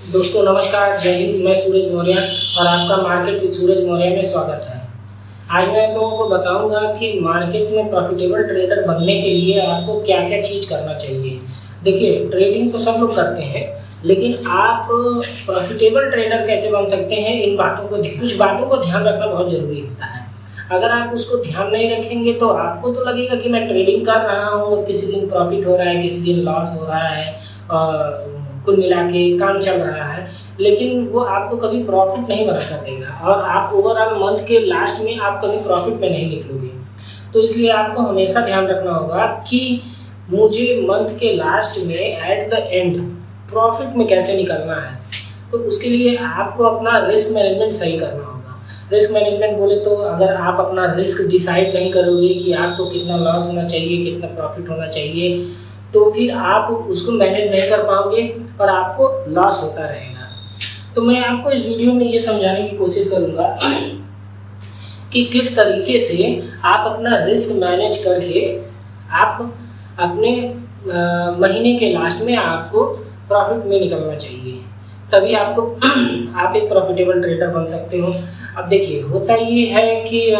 दोस्तों नमस्कार, जय हिंद। मैं सूरज मौर्य और आपका मार्केट विद सूरज मौर्य में स्वागत है। आज मैं आप लोगों को बताऊंगा कि मार्केट में प्रॉफिटेबल ट्रेडर बनने के लिए आपको क्या क्या चीज़ करना चाहिए। देखिए, ट्रेडिंग तो सब लोग करते हैं, लेकिन आप प्रॉफिटेबल ट्रेडर कैसे बन सकते हैं, इन बातों को कुछ बातों को ध्यान रखना बहुत ज़रूरी होता है। अगर आप उसको ध्यान नहीं रखेंगे तो आपको तो लगेगा कि मैं ट्रेडिंग कर रहा हूँ और किसी दिन प्रॉफिट हो रहा है, किसी दिन लॉस हो रहा है, कुल मिला के काम चल रहा है, लेकिन वो आपको कभी प्रॉफिट नहीं बना कर देगा और आप ओवरऑल मंथ के लास्ट में आप कभी प्रॉफिट में नहीं निकलोगे। तो इसलिए आपको हमेशा ध्यान रखना होगा कि मुझे मंथ के लास्ट में एट द एंड प्रॉफिट में कैसे निकलना है। तो उसके लिए आपको अपना रिस्क मैनेजमेंट सही करना होगा। रिस्क मैनेजमेंट बोले तो अगर आप अपना रिस्क डिसाइड नहीं करोगे कि आपको कितना लॉस होना चाहिए, कितना प्रॉफिट होना चाहिए, तो फिर आप उसको मैनेज नहीं कर पाओगे और आपको लॉस होता रहेगा। तो मैं आपको इस वीडियो में ये समझाने की कोशिश करूँगा कि किस तरीके से आप अपना रिस्क मैनेज करके आप अपने महीने के लास्ट में आपको प्रॉफिट में निकलना चाहिए, तभी आपको आप एक प्रॉफिटेबल ट्रेडर बन सकते हो। अब देखिए, होता ये है कि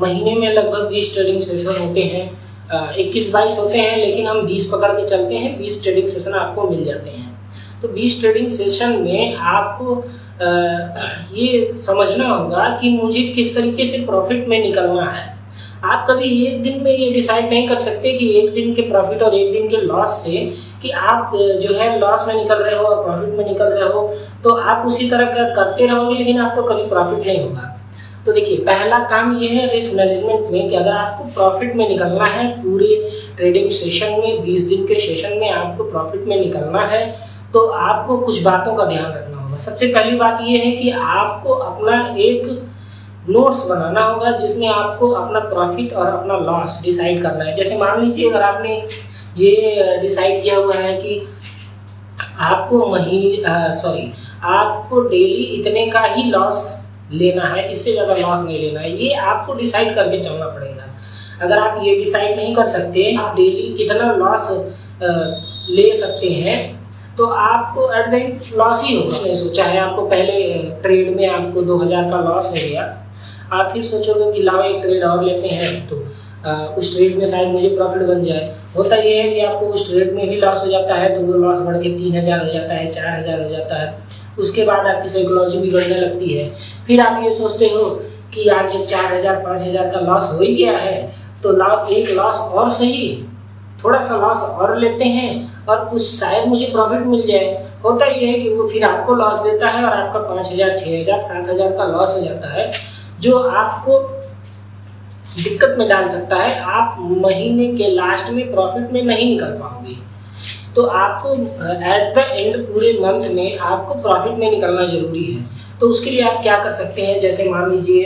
महीने में लगभग 20 ट्रेडिंग सेशन होते हैं, 21-22 होते हैं, लेकिन हम 20 पकड़ के चलते हैं। 20 ट्रेडिंग सेशन आपको मिल जाते हैं। तो 20 ट्रेडिंग सेशन में आपको ये समझना होगा कि मुझे किस तरीके से प्रॉफिट में निकलना है। आप कभी एक दिन में ये डिसाइड नहीं कर सकते कि एक दिन के प्रॉफिट और एक दिन के लॉस से कि आप जो है लॉस में निकल रहे हो और प्रॉफिट में निकल रहे हो, तो आप उसी तरह करते रहोगे, लेकिन आपको कभी प्रॉफिट नहीं होगा। तो देखिए, पहला काम ये है रिस्क मैनेजमेंट में कि अगर आपको प्रॉफिट में निकलना है, पूरे ट्रेडिंग सेशन में 20 दिन के सेशन में आपको प्रॉफिट में निकलना है, तो आपको कुछ बातों का ध्यान रखना होगा। सबसे पहली बात ये है कि आपको अपना एक नोट्स बनाना होगा जिसमें आपको अपना प्रॉफिट और अपना लॉस डिसाइड करना है। जैसे मान लीजिए, अगर आपने ये डिसाइड किया हुआ है कि आपको आपको डेली इतने का ही लॉस लेना है, इससे ज़्यादा लॉस नहीं लेना है, ये आपको डिसाइड करके चलना पड़ेगा। अगर आप ये डिसाइड नहीं कर सकते आप डेली कितना लॉस ले सकते हैं, तो आपको एट द एंड लॉस ही होगा। नहीं सोचा है, आपको पहले ट्रेड में आपको 2000 का लॉस हो गया, आप फिर सोचोगे कि लाओ एक ट्रेड और लेते हैं, तो उस ट्रेड में शायद मुझे प्रॉफिट बन जाए। होता ये है कि आपको उस ट्रेड में भी लॉस हो जाता है, तो वो लॉस बढ़ के 3000 हो जाता है, 4000 हो जाता है। उसके बाद आपकी साइकोलॉजी बिगड़ने लगती है। फिर आप ये सोचते हो कि यार जब 4000 5000 का लॉस हो ही गया है, तो लाओ एक लॉस और सही, थोड़ा सा लॉस और लेते हैं और कुछ शायद मुझे प्रॉफिट मिल जाए। होता ये है कि वो फिर आपको लॉस देता है और आपका 5000 6000 7000 का लॉस हो जाता है, जो आपको दिक्कत में डाल सकता है। आप महीने के लास्ट में प्रॉफिट में नहीं निकल पाओगे। तो आपको एट द एंड पूरे मंथ में आपको प्रॉफिट में निकलना जरूरी है। तो उसके लिए आप क्या कर सकते हैं, जैसे मान लीजिए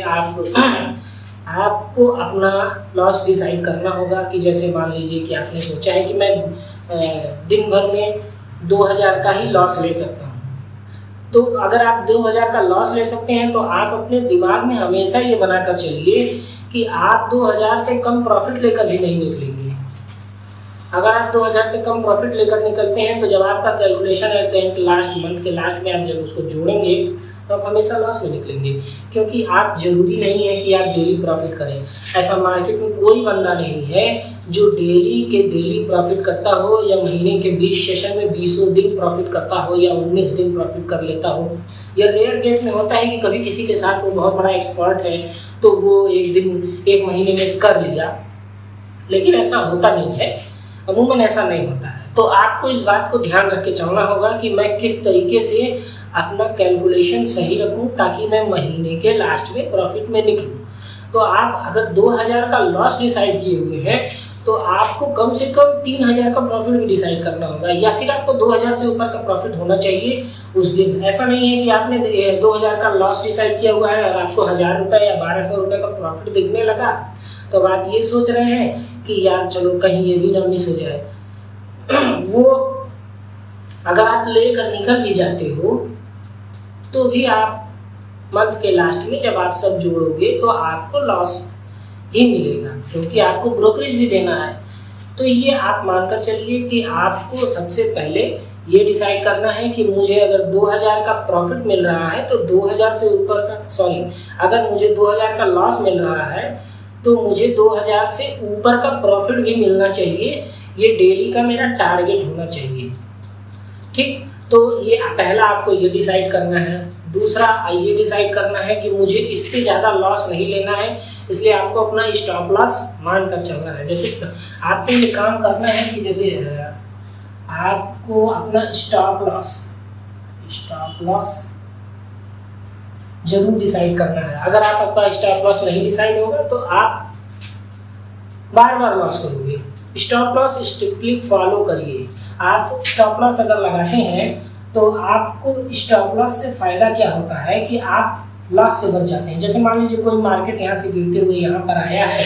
आपको अपना लॉस डिसाइड करना होगा कि जैसे मान लीजिए कि आपने सोचा है कि मैं दिन भर में 2000 का ही लॉस ले सकता हूँ। तो अगर आप 2000 का लॉस ले सकते हैं, तो आप अपने दिमाग में हमेशा ये बनाकर चलिए कि आप 2000 से कम प्रॉफिट लेकर भी नहीं निकलेंगे। अगर आप 2000 से कम प्रॉफिट लेकर निकलते हैं, तो जब आपका calculation at the end last month के लास्ट में आप जब उसको जोड़ेंगे, तो आप हमेशा लॉस में निकलेंगे, क्योंकि आप जरूरी नहीं है कि आप डेली प्रॉफिट करें। ऐसा मार्केट में कोई बंदा नहीं है जो डेली के डेली प्रॉफिट करता हो, या महीने के 20 सेशन में 20 दिन प्रॉफिट करता हो, या 19 दिन प्रॉफिट कर लेता हो। यह रेयर केस में होता है कि कभी किसी के साथ वो बहुत बड़ा एक्सपर्ट है तो वो एक महीने में कर लिया, लेकिन ऐसा होता नहीं है, अमूमन ऐसा नहीं होता है। तो आपको इस बात को ध्यान रख के चलना होगा कि मैं किस तरीके से अपना कैलकुलेशन सही रखूं ताकि मैं महीने के लास्ट में प्रॉफिट में निकलूं। तो आप अगर 2000 का लॉस डिसाइड किए हुए हैं, तो आपको कम से कम 3000 का प्रॉफिट भी डिसाइड करना होगा, या फिर आपको 2000 से ऊपर का प्रॉफिट होना चाहिए उस दिन। ऐसा नहीं है कि आपने 2000 का लॉस डिसाइड किया हुआ है और आपको 1000 रुपये या 1200 रुपये का प्रॉफिट दिखने लगा, तो आप ये सोच रहे हैं कि यार चलो कहीं ये भी ना मिस हो जाए। वो अगर आप लेकर निकल भी जाते हो, तो भी आप मंथ के लास्ट में जब आप सब जोड़ोगे तो आपको लॉस ही मिलेगा, क्योंकि आपको ब्रोकरेज भी देना है। तो ये आप मानकर चलिए कि आपको सबसे पहले ये डिसाइड करना है कि मुझे अगर 2000 का प्रॉफिट मिल रहा है तो 2000 से ऊपर का अगर मुझे 2000 का लॉस मिल रहा है तो मुझे 2000 से ऊपर का प्रॉफिट भी मिलना चाहिए। ये डेली का मेरा टारगेट होना चाहिए। ठीक, तो ये पहला आपको ये डिसाइड करना है। दूसरा ये डिसाइड करना है कि मुझे इससे ज़्यादा लॉस नहीं लेना है, इसलिए आपको अपना स्टॉप लॉस मान कर चलना है। जैसे आपको ये काम करना है कि जैसे आपको अपना स्टॉप लॉस जरूर डिसाइड करना है। अगर आप आपका स्टॉप लॉस नहीं डिसाइड होगा तो आप बार बार लॉस करोगे। स्टॉप लॉस स्ट्रिक्टली फॉलो करिए। आप स्टॉप लॉस अगर लगाते हैं तो आपको स्टॉप लॉस से फ़ायदा क्या होता है कि आप लॉस से बच जाते हैं। जैसे मान लीजिए कोई मार्केट यहाँ से गिरते हुए यहाँ पर आया है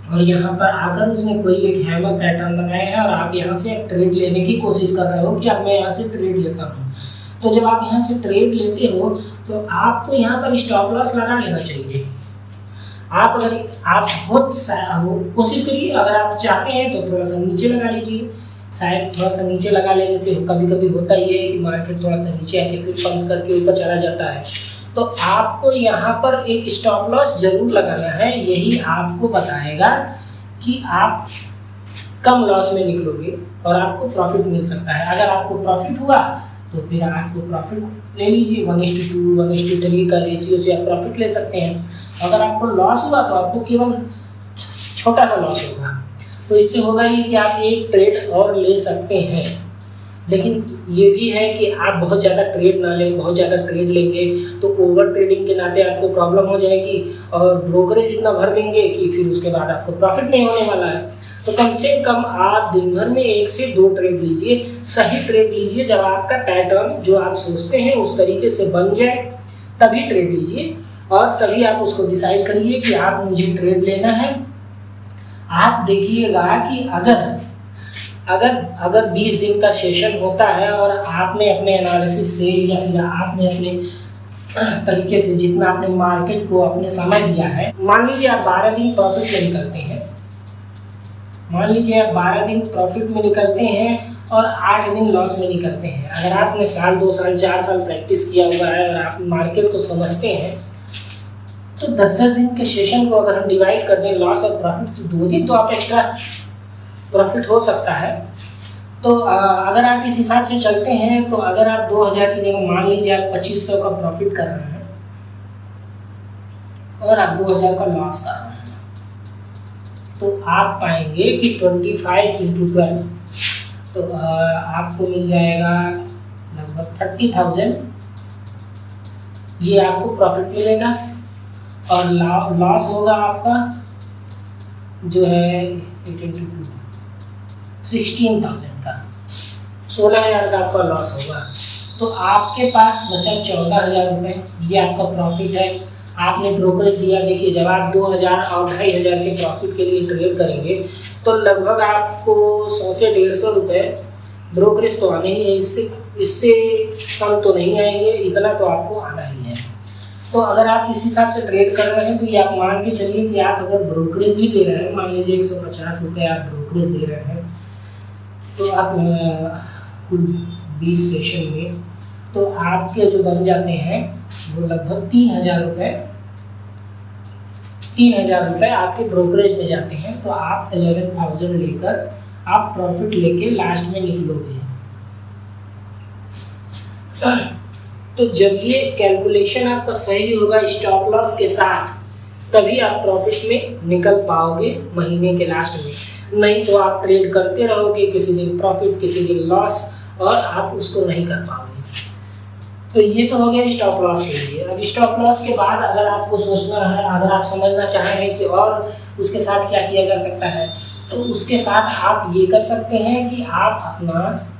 और यहाँ पर आकर उसने कोई एक हैमर पैटर्न बनाया है और आप यहाँ से ट्रेड लेने की कोशिश कर रहे हो कि अब मैं यहाँ से ट्रेड लेता हूँ। तो जब आप यहाँ से ट्रेड लेते हो तो आपको यहाँ पर स्टॉप लॉस लगा लेना चाहिए। आप बहुत कोशिश करिए, अगर आप चाहते हैं तो थोड़ा सा नीचे लगा लीजिए। शायद थोड़ा सा नीचे लगा लेने से कभी कभी होता ही है कि मार्केट थोड़ा सा नीचे आके फिर पंप करके ऊपर चला जाता है। तो आपको यहाँ पर एक स्टॉप लॉस जरूर लगाना है। यही आपको बताएगा कि आप कम लॉस में निकलोगे और आपको प्रॉफिट मिल सकता है। अगर आपको प्रॉफिट हुआ तो फिर आपको प्रॉफिट ले लीजिए, 1:2 1:3 का रेशियो से आप प्रॉफिट ले सकते हैं। अगर आपको लॉस हुआ तो आपको केवल छोटा सा लॉस होगा, तो इससे होगा ये कि आप एक ट्रेड और ले सकते हैं। लेकिन ये भी है कि आप बहुत ज़्यादा ट्रेड ना लें। बहुत ज़्यादा ट्रेड लेंगे तो ओवर ट्रेडिंग के नाते आपको प्रॉब्लम हो जाएगी और ब्रोकरेज इतना भर देंगे कि फिर उसके बाद आपको प्रॉफिट नहीं होने वाला है। तो कम से कम आप दिन भर में 1 से 2 ट्रेड लीजिए। सही ट्रेड लीजिए, जब आपका पैटर्न जो आप सोचते हैं उस तरीके से बन जाए तभी ट्रेड लीजिए और तभी आप उसको डिसाइड करिए कि आप मुझे ट्रेड लेना है। आप देखिएगा कि अगर 20 दिन का सेशन होता है और आपने अपने एनालिसिस से या फिर आपने अपने तरीके से जितना आपने मार्केट को अपने समय दिया है, मान लीजिए आप 12 दिन प्रॉफिट में निकलते हैं, मान लीजिए आप 12 दिन प्रॉफिट में निकलते हैं और 8 दिन लॉस में निकलते हैं। अगर आपने साल 2 साल 4 साल प्रैक्टिस किया हुआ है और आप मार्केट को समझते हैं तो 10-10 दिन के सेशन को अगर हम डिवाइड कर दें लॉस और प्रॉफिट तो 2 दिन तो आप एक्स्ट्रा प्रॉफिट हो सकता है। तो अगर आप इस हिसाब से चलते हैं तो अगर आप 2000 की जगह मान लीजिए आप 2500 का प्रॉफिट कर रहे हैं और आप 2000 का लॉस कर रहे हैं तो आप पाएंगे कि 25 × 12 तो आपको मिल जाएगा लगभग 30,000। ये आपको प्रॉफिट मिलेगा और लॉस होगा आपका जो है 8 × 2 16,000 का, 16,000 का आपका लॉस होगा। तो आपके पास बचा 14,000 रुपये। ये आपका प्रॉफिट है। आपने ब्रोकरेज दिया। देखिए जब आप 2,000 और 2,500 के प्रॉफिट के लिए ट्रेड करेंगे तो लगभग आपको 100 से 150 रुपये ब्रोकरेज तो आने ही है। इससे कम तो नहीं आएंगे, इतना तो आपको आना ही है। तो अगर आप इस हिसाब से ट्रेड कर रहे हैं तो ये आप मान के चलिए कि आप अगर ब्रोकरेज भी दे रहे हैं, मान लीजिए 150 रुपये आप ब्रोकरेज दे रहे हैं तो आप कुल 20 सेशन में तो आपके जो बन जाते हैं वो लगभग 3,000 रुपये आपके ब्रोकरेज में जाते हैं। तो आप 11,000 लेकर आप प्रॉफिट लेके लास्ट में निकलोगे। तो जब ये कैलकुलेशन आपका सही होगा स्टॉप लॉस के साथ तभी आप प्रॉफिट में निकल पाओगे महीने के लास्ट में। नहीं तो आप ट्रेड करते रहोगे, किसी दिन प्रॉफिट किसी दिन लॉस, और आप उसको नहीं कर पाओगे। तो ये तो हो गया स्टॉप लॉस के लिए। अब स्टॉप लॉस के बाद अगर आपको सोचना है, अगर आप समझना चाह रहे हैं कि और उसके साथ क्या किया जा सकता है तो उसके साथ आप ये कर सकते हैं कि आप अपना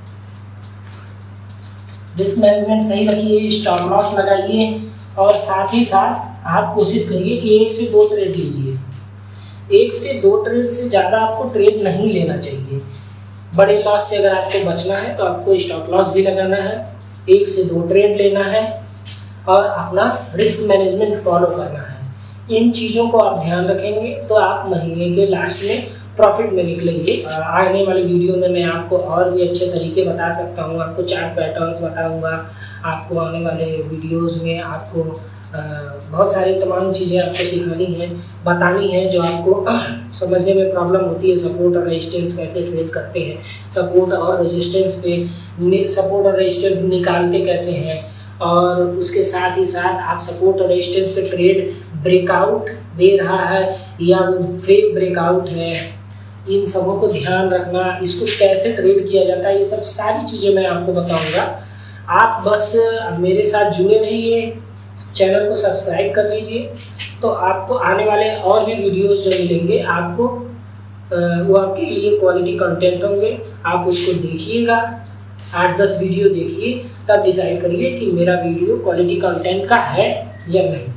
रिस्क मैनेजमेंट सही रखिए, स्टॉप लॉस लगाइए और साथ ही साथ आप कोशिश करिए कि 1 से 2 ट्रेड लीजिए। 1 से 2 ट्रेड से ज़्यादा आपको ट्रेड नहीं लेना चाहिए। बड़े लॉस से अगर आपको बचना है तो आपको स्टॉप लॉस भी लगाना है, 1 से 2 ट्रेड लेना है और अपना रिस्क मैनेजमेंट फॉलो करना है। इन चीज़ों को आप ध्यान रखेंगे तो आप महीने के लास्ट में प्रॉफिट में निकलेंगे। आने वाले वीडियो में मैं आपको और भी अच्छे तरीके बता सकता हूँ, आपको चार्ट पैटर्न्स बताऊँगा, आपको आने वाले वीडियोज़ में आपको बहुत सारी तमाम चीज़ें आपको सिखानी है, बतानी है, जो आपको समझने में प्रॉब्लम होती है। सपोर्ट और रेजिस्टेंस कैसे ट्रेड करते हैं, सपोर्ट और रेजिस्टेंस निकालते कैसे हैं, और उसके साथ ही साथ आप सपोर्ट और रेजिस्टेंस पे ट्रेड ब्रेकआउट दे रहा है या फेक ब्रेकआउट है, इन सबों को ध्यान रखना, इसको कैसे ट्रेड किया जाता है, ये सब सारी चीज़ें मैं आपको बताऊंगा। आप बस मेरे साथ जुड़े रहिए, चैनल को सब्सक्राइब कर लीजिए, तो आपको आने वाले और भी वीडियोस जो मिलेंगे आपको वो आपके लिए क्वालिटी कंटेंट होंगे। आप उसको देखिएगा, 8-10 वीडियो देखिए, तब डिसाइड करिए कि मेरा वीडियो क्वालिटी कंटेंट का है या नहीं।